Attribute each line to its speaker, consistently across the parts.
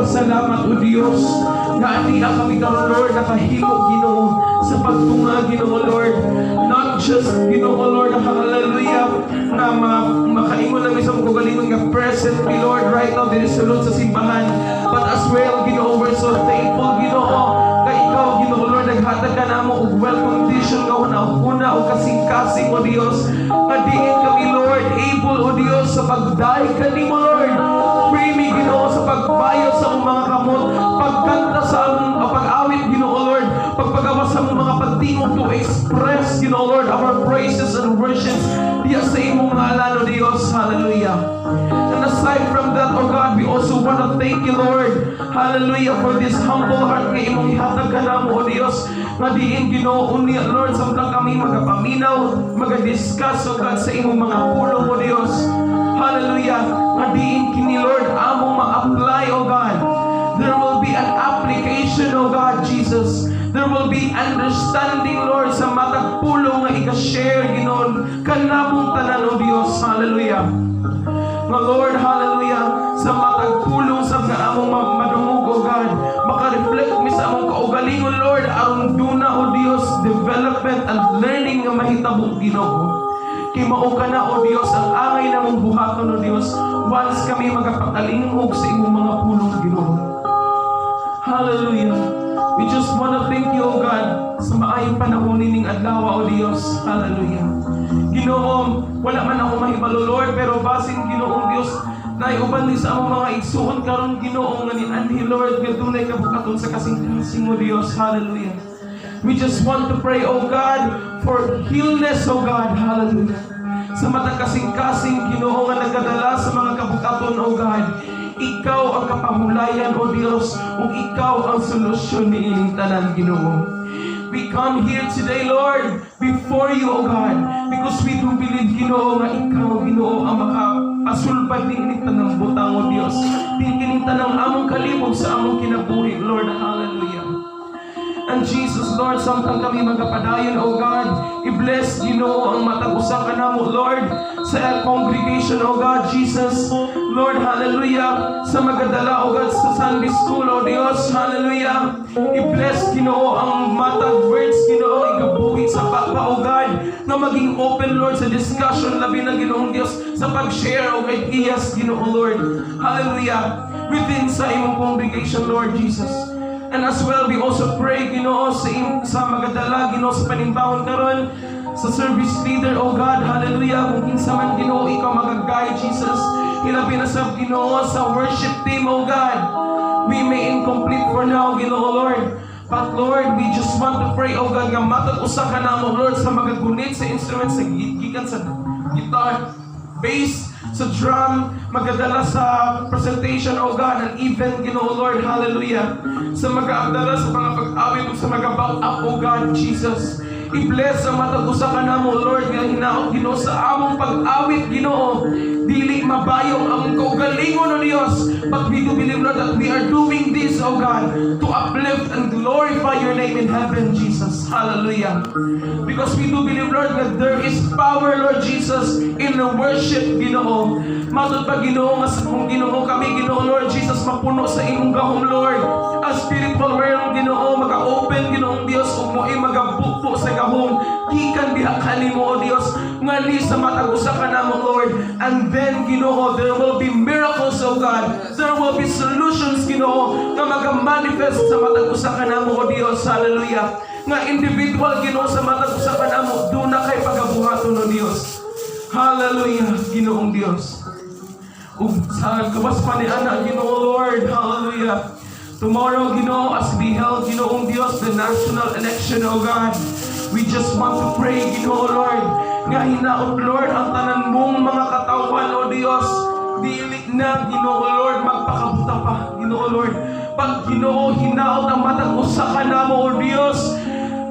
Speaker 1: nagapasalamat o Diyos na andi kami karon Lord nakahimo Ginoo sa pagtunga Ginoo Lord, not just Ginoo Lord, hallelujah, na makaingon lang isang kagalingon nga present me Lord right now din sa Lord sa simbahan, but as well Ginoo we're so thankful Ginoo kay ikaw Ginoo Lord naghatag ka namo og well condition nga una o kasing-kasing o Dios nga diin kami Lord able o Dios sa pagdaig kanimo Lord. Pray me Ginoo sa pagbayad sa among mga kamot, pagkanta sa among pag-awit Ginoo Lord, pagpagawa sa among mga pagtingog to express Ginoo Lord our praises and worships diya sa imong ngalan o Dios, hallelujah. And aside from that, oh God, we also want to thank you, Lord, hallelujah, for this humble heart nga imong ihatag ka namo, o Dios, nga diin Ginoo unya, Lord, samtang kami magapaminaw, magadiscuss, oh God, sa imong mga pulong, o Dios, hallelujah, nga diin kini, Lord, among ma-apply, oh God. There will be an application, oh God, Jesus. There will be understanding, Lord, sa matag pulong nga ika-share, Ginoo, kanamong tanan, o Dios, hallelujah. Nga Lord, hallelujah, sa matag pulong sa nga among madungog, o God, maka-reflect mi sa among kaugalingon, Lord, aron duna, o Dios, development and learning nga mahitabo, Ginoo. Kay mao ka na, o Dios, ang angay namong buhaton, o Dios, once kami magapakalingog sa imong mga pulong, Ginoo. Hallelujah. We just want to thank you, O God, sa maayong panahon ning adlaw, O Dios. Hallelujah. Ginoo, wala man ako mahibalo, Lord, pero basin Ginoong Dios, naiuban din sa among mga igsuon karon Ginoo nga ni Lord, nga dunay kabukaton sa kasing-kasing mo Dios. Hallelujah. We just want to pray, O God, for healness, O God. Hallelujah. Sa matag kasing-kasing Ginoo nga nagdadala sa mga kabukaton, O God. Ikaw ang kapahulayan, O Diyos, kung ikaw ang solusyon ni ining tanan, Ginoo. We come here today, Lord, before you, O God, because we do believe, Ginoo, nga ikaw, Ginoo, ang makapasulpad ni ining tanang butang, O Diyos. Tingkining tanang among kalibog sa among kinabuhi, Lord. Hallelujah. And Jesus, Lord, samtang kami magapadayon, O God, i-bless, Ginoo, ang matag-usa ka namo, Lord, sa congregation, O God, Jesus, Lord, hallelujah, sa magadala, O God, sa Sunday School, O Dios, hallelujah, i-bless, Ginoo, ang matag words, Ginoo, ikabuhi sa papa, O God, na maging open, Lord, sa discussion, labi na, Ginoong Dios, sa pag-share, O ideas, Ginoo, Lord, hallelujah, within sa imong congregation, Lord Jesus. And as well, we also pray, Ginoo, sa magadala, Ginoo, sa panimbawon karon, sa service leader, O God, hallelujah, kung kinsa man, Ginoo, ikaw mag-guide, Jesus, hilabi na sa Ginoo, sa worship team, O God, we may incomplete for now, Ginoo, Lord, but Lord, we just want to pray, O God, nga matag-usa ka namo, Lord, sa magagunit, sa instruments, sa gigan, sa guitar, bass, sa drum, magadala sa presentation, O God, and even, Ginoo, Lord, hallelujah, sa mag-aabdala sa mga pag-awit o sa mag-about up, O God, Jesus. I-bless ang matag-usa ka namo, Lord, nga hinaot, Ginoo, sa among pag-awit, Ginoo. Dili mabayong ang kaugalingon, O Dios, but we do believe, Lord, that we are doing this, O God, to uplift and glorify your name in heaven, Jesus. Hallelujah. Because we do believe, Lord, that there is power, Lord Jesus, in the worship, Ginoo. Matod pa, Ginoo, nga sa kung Ginoo kami, Ginoo, Lord Jesus, mapuno sa imong gahom, Lord. A spiritual realm, Ginoo, maka-open, Ginoong Dios, ug mo'y magabukpo sa gahom, gikan diha kanimo, O Dios, ngali sa matag-usa ka namo, Lord. And then, Ginoo, there will be miracles, O God. There will be solutions, Ginoo, na mag-manifest sa matag-usa ka namo, O Dios. Hallelujah. Nga individual, Ginoo, sa matag-usa ka namo, doon na kay pagabuhaton, O Dios. Hallelujah, Ginoong Dios. Ug sa kawas pa ni ana, Ginoo, Lord, hallelujah. Tomorrow, Ginoo, as we held, Ginoong Dios, the national election, O God, we just want to pray, Ginoo, Lord, nga hinaot, Lord, ang tanan mong mga katawan, O Dios, dili na, Ginoo, Lord, magpakabuta pa, Ginoo, Lord. Pag, Ginoo, hinaot ang matag-usa ka namo, O Dios,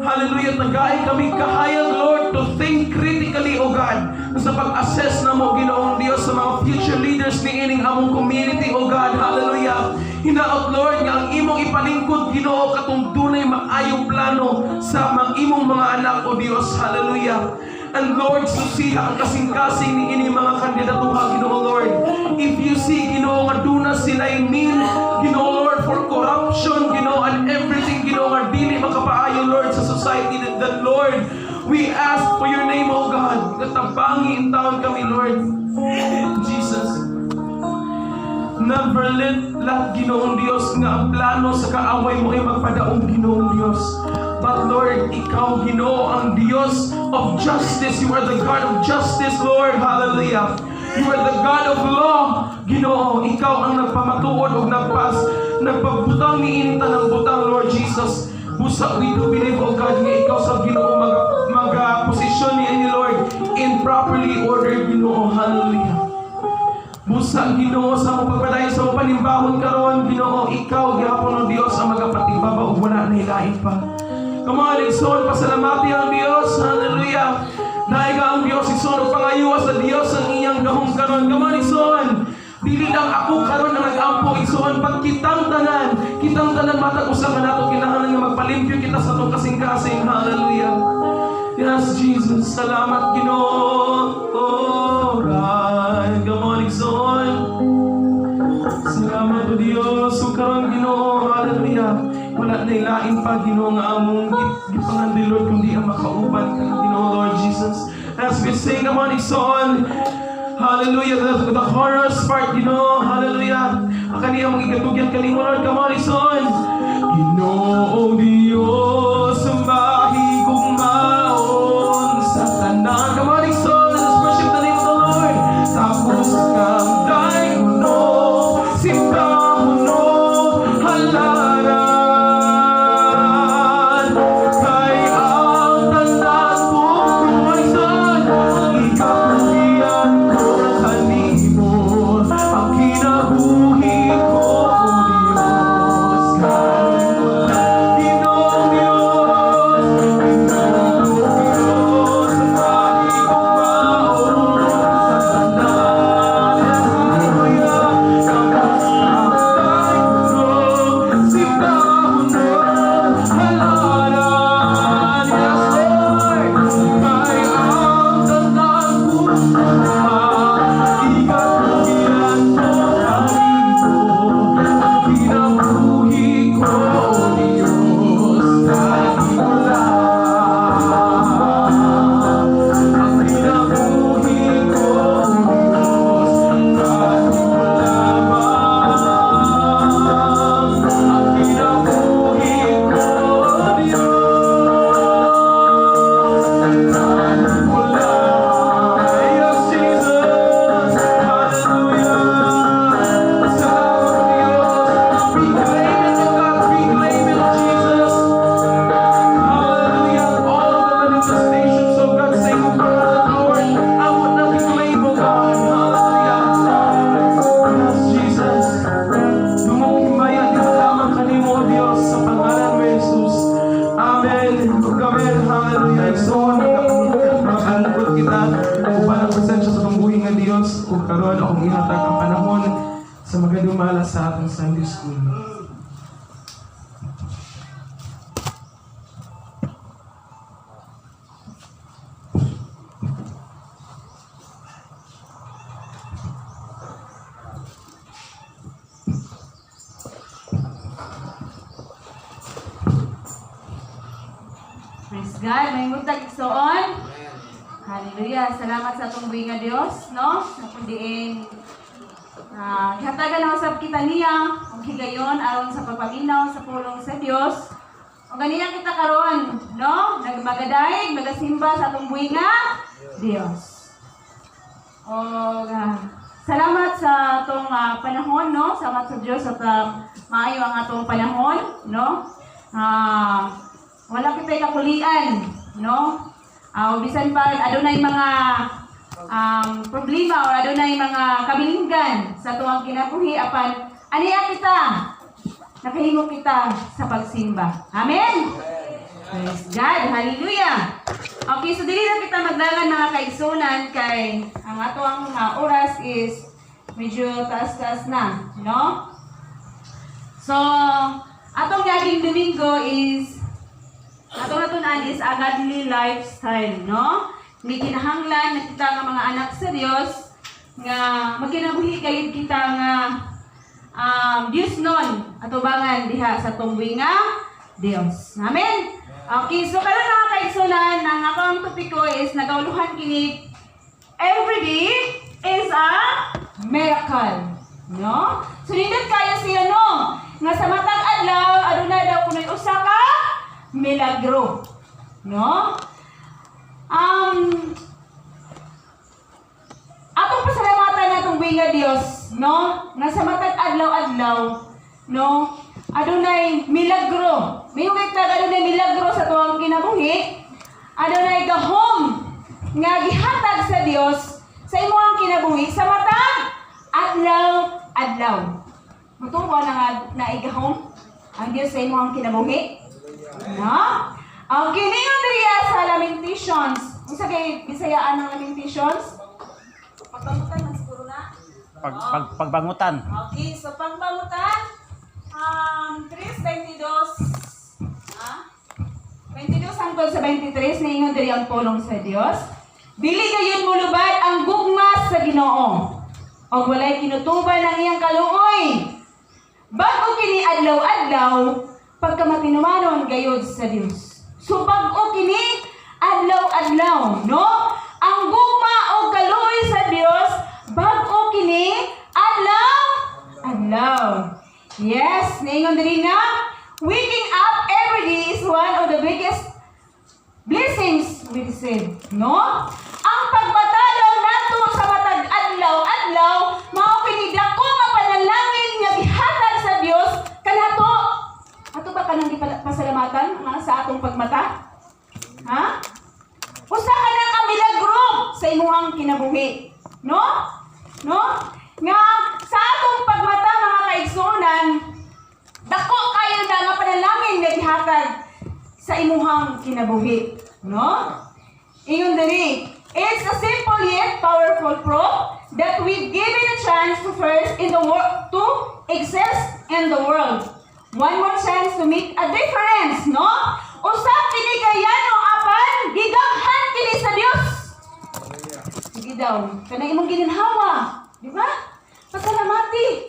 Speaker 1: hallelujah, tagay kami kahayag, Lord, to think critically, O God, sa pag-assess na mo, Ginoong Dios, sa mga future leaders ni ining among community, O God, hallelujah. Hinaot, Lord, nga ang imong ipalingkod, Ginoo, katong dunay maayong plano sa imong mga anak, O Dios, hallelujah. And Lord, susiha ang kasing-kasing ni ining mga kandidatuha, Ginoo, Lord. if you see, Ginoo, nga duna sila'y mean, Ginoo, Lord, for corruption, Ginoo, and everything, Ginoo, nga dili makapaayo, Lord, sa society that, Lord, we ask for your name, O God, katabangi in taon kami, Lord. Jesus. Never let Ginoong Diyos nga ang plano sa kaaway mo ay magpadaong, Ginoong Diyos. But Lord, ikaw, Ginoo, ang Diyos of justice. You are the God of justice, Lord. Hallelujah. You are the God of law, Ginoo. Ikaw ang nagpamatuod o nagpagbutang ni inita ng butang, Lord Jesus. Busa, we do believe, O God, nga ikaw sa Ginoo mag-posisyon ni Lord in properly ordered, Ginoo. Hallelujah. Busa, Ginoo, sa mga pagpadayon sa mga panimbahon karon, Ginoo, ikaw, gihapon ng Diyos, ang magapatibaba o wala na hilain pa. Come on, igsoon, pasalamati ang Diyos. Hallelujah. Naiga ang Diyos, igsoon, pangayuwa sa Diyos ang iyang gahong karon. Come on, igsoon. Dili lang ako karon ang nag-ampo, igsoon, pag kitang tanan, matag usa ka nato, kinahanglan nga magpalimpyo kita sa itong kasing-kasing. Hallelujah. Yes, Jesus. Salamat, Ginoo. Oh, right. Come on, igsoon. Salamat, O Diyos. O karon, Ginoo. Hallelujah. Wala na ilain pa, Ginoo, nga among gipangandi, Lord, kundi ang makauban ka, Ginoo, Lord Jesus. As we sing, come on, igsoon. Hallelujah. The chorus part, Ginoo. Hallelujah. Ang kaniyang mga igatugyan kanimo, Lord. Come on, igsoon. Ginoo, Diyos, sambahi kong maon sa tanan. Come on, igsoon. Let's worship the name of the Lord. Tapos kang daiguno, simbahuno, halaran. Kay ang tanan ko, come on, igsoon. Ikapulian ko kanimo, ang kinabuhi ko, kung karon akong ihatag ang panahon sa magadumala sa atong Sunday School.
Speaker 2: Praise God, may mutag igsoon. Hallelujah. Salamat sa atong buhi nga Dios, no? Sa kundiin ihatagan na usab kita niya ang higayon aron sa pagpaminaw sa pulong sa Dios. O ganiya kita karon, no? Nagmagadayeg, nagasimba sa atong buhi nga Dios. O salamat sa atong panahon, no? Salamat sa Dios at maayo ang atong panahon, no? Wala kita'y kakulian, no? Bisan pa, adunay mga problema o adunay mga kabilinggan sa tuwang kinabuhi apan aniya kita, nakahimo kita sa pagsimba. Amen? Praise God, hallelujah. Okay, so dili na kita magdagan mga kaigsunan kay ang ato ang oras is medyo taas-taas na, no? So, atong gaging Domingo is atong natunan is a godly lifestyle, no? May kinahanglan na kita nga mga anak sa Dios nga magkinabuhi kayod kita nga Diyos nun atubangan diha sa tungwi nga Dios. Amen. Okay, so karon mga kaigsunan, ang akong topiko is nagawluhan kini every day is a miracle. No? So nindot kayo siya no nga sa matag adlaw aduna daw kunoy usa ka milagro. No? Atong pasalamatan natong winga Dios, no? Nga sa matag adlaw-adlaw, no? Adunay milagro. Mihugit na adunay milagro sa tuwang kinabuhi. Adunay gahom nga gihatag sa Dios sa imong kinabuhi sa matag adlaw-adlaw. Mutuwa na nga naigahom ang Dios sa imong kinabuhi. No? Ang kiningon diriya sa Lamentations. Unsa kay Bisayaan ng Lamentations? Pagbangutan man siguro na.
Speaker 3: Pagbangutan.
Speaker 2: Okay, so pagbangutan 3:22 22 hangtod sa 23 niingon diri ang pulong sa Dios. Dili gayon mulubad ang gugma sa Ginoo. Og walay kinutuban ang iyang kaluoy. Bag-o kini adlaw-adlaw pagkamatinumanon gayud sa Dios. So bag-o kini adlaw-adlaw, no? Ang gugma o kaluoy sa Dios, bag-o kini adlaw-adlaw. Yes, niingon diri nga, waking up every day is one of the biggest blessings we receive, no? Ang pagbatalaw nato sa matag adlaw-adlaw, mao kini dako nga panalangin nga gihatag sa Dios kanato. Ato ba kanang pasalamatan nga sa atong pagmata? Ha? Usa ka na ka milagro sa imong kinabuhi. No? No? Nga sa atong pagmata mga kaigsuonan, dako kayo na nga panalangin nga gihatag sa imong kinabuhi. No? Ingon diri, it's a simple yet powerful proof that we've given a chance to first in the world to exist in the world. One more chance to make a difference, no? Usap kini kayano apan giganghan kini sa Dios. Sige daw, kanang imong gininhawa, di ba? Pasalamati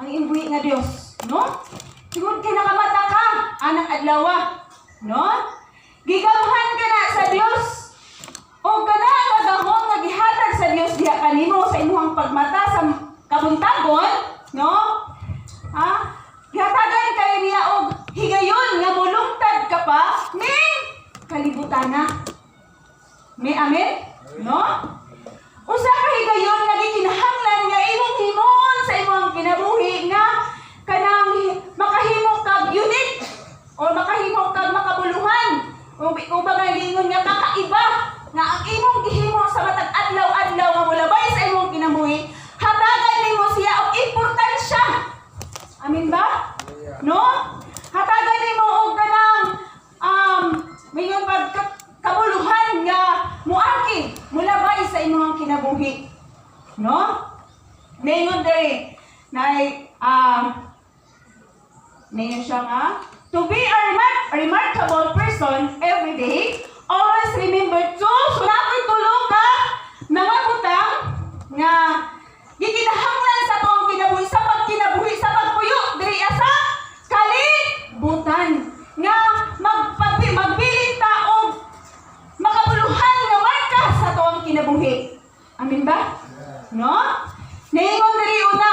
Speaker 2: ang imbuhi nga Dios, no? Siguro kay nakamata ka anang adlaw, no? Giganghan ka na sa Dios. O kana ang gahom nga gihatag sa Dios diha kanimo sa imong pagmata sa kabuntagon, no? Ha? Gihatagan kayo niya og higayon nga mulungtad ka pa ning kalibutana. May amen? No? Usa ka higayon nga gikinahanglan nga imong himon sa imong kinabuhi nga kanang makahimo kag unique o makahimo kag makabuluhan o baga gingon nga kakaiba nga ang imong gihimo sa matag adlaw-adlaw nga mulabay sa imong kinabuhi hatagan nimo siya og importansya. Amin ba? No? Hatagan nimo og kanang mayon kabuluhan nga muangki mulabay sa imong kinabuhi. No? Mayon diri nay mayon siya nga to be a remarkable person every day. Always remember to sulakoy tulong ka mga butang nga gikinahanglan sa tuong kinabuhi sa pagkinabuhi sa pagpuyo diri sa kalibutan nga magbilin ta og makabuluhan nga marka sa tuong kinabuhi. Amin ba? No? Niingon diri una